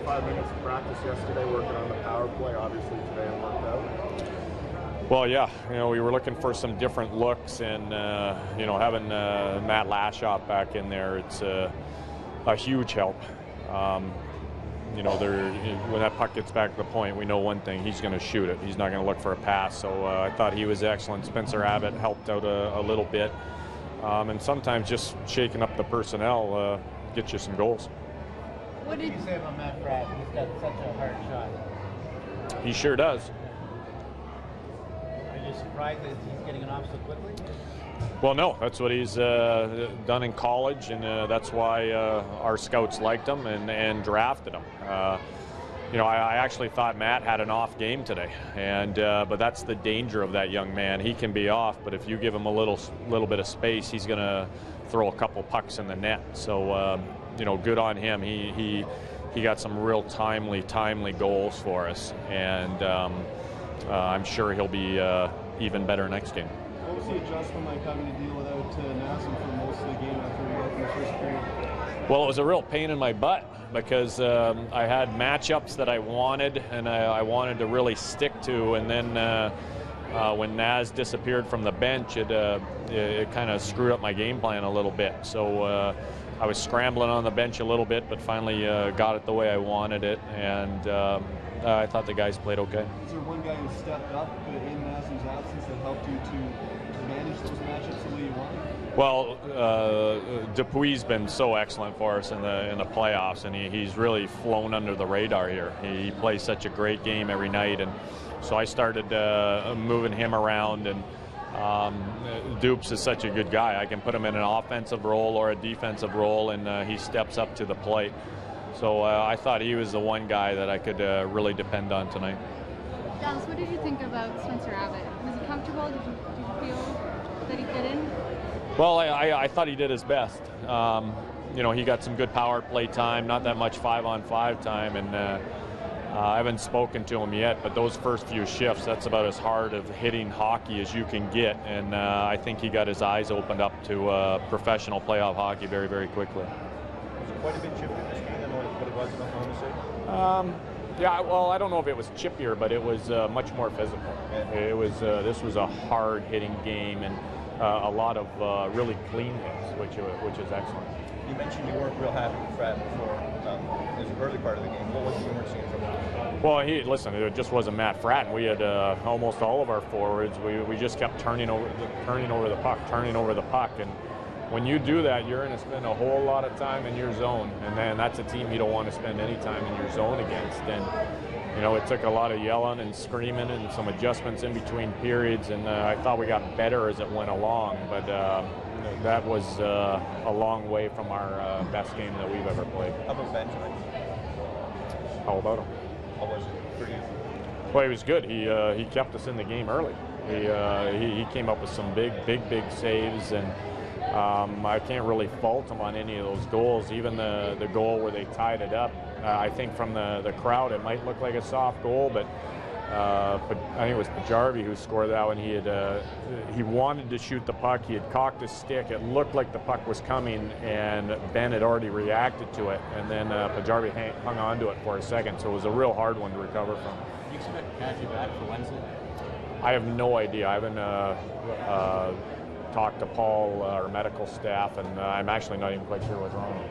5 minutes of practice yesterday working on the power play. Obviously today it worked out. Well, yeah, we were looking for some different looks, and having Matt Lashoff back in there, it's a huge help. When that puck gets back to the point, we know one thing: he's going to shoot it. He's not going to look for a pass. So I thought he was excellent. Spencer Abbott helped out a little bit, and sometimes just shaking up the personnel gets you some goals. What did you say about Matt Pratt? He's got such a hard shot. He sure does. Are you surprised that he's getting it off so quickly? Well, no, that's what he's done in college, and that's why our scouts liked him and drafted him. I actually thought Matt had an off game today, but that's the danger of that young man. He can be off, but if you give him a little bit of space, he's going to throw a couple pucks in the net. So, good on him. He got some real timely goals for us, and I'm sure he'll be even better next game. What was the adjustment like having to deal without Nazem for most of the game after we got in the first period? Well, it was a real pain in my butt because I had matchups that I wanted and I wanted to really stick to, and then when Naz disappeared from the bench, it kind of screwed up my game plan a little bit. So I was scrambling on the bench a little bit, but finally got it the way I wanted it, and I thought the guys played okay. Is there one guy who stepped up in Nazem's absence that helped you to manage those matchups the way you wanted? Well, Dupuy's been so excellent for us in the playoffs, and he's really flown under the radar here. He plays such a great game every night, and so I started moving him around, and Dupes is such a good guy. I can put him in an offensive role or a defensive role, and he steps up to the plate. So I thought he was the one guy that I could really depend on tonight. Dallas, what did you think about Spencer Abbott? Was he comfortable? Did you feel that he fit in? Well, I thought he did his best. He got some good power play time, not that much 5-on-5 time, and I haven't spoken to him yet, but those first few shifts, that's about as hard of hitting hockey as you can get, and I think he got his eyes opened up to professional playoff hockey very, very quickly. Was it quite a bit chippier this game than what it was in Oklahoma City? Yeah, well, I don't know if it was chippier, but it was much more physical. It was this was a hard-hitting game, and a lot of really clean hits, which is excellent. You mentioned you weren't real happy with Pratt before in the early part of the game. What was it you weren't seeing from him? Well, it just wasn't Matt Fratton. We had almost all of our forwards. We just kept turning over the puck, and when you do that, you're going to spend a whole lot of time in your zone, and then that's a team you don't want to spend any time in your zone against. And it took a lot of yelling and screaming and some adjustments in between periods, and I thought we got better as it went along, but that was a long way from our best game that we've ever played. How about Ben tonight? How about him? How was it for you? Well, he was good. He kept us in the game early. He came up with some big saves, and I can't really fault him on any of those goals. Even the goal where they tied it up, I think from the crowd it might look like a soft goal, but I think it was Pajarvi who scored that one. He wanted to shoot the puck. He had cocked his stick. It looked like the puck was coming, and Ben had already reacted to it, and then Pajarvi hung on to it for a second, so it was a real hard one to recover from. Do you expect Kathy back for Wednesday? I have no idea. I haven't talked to Paul, our medical staff, and I'm actually not even quite sure what's wrong with him.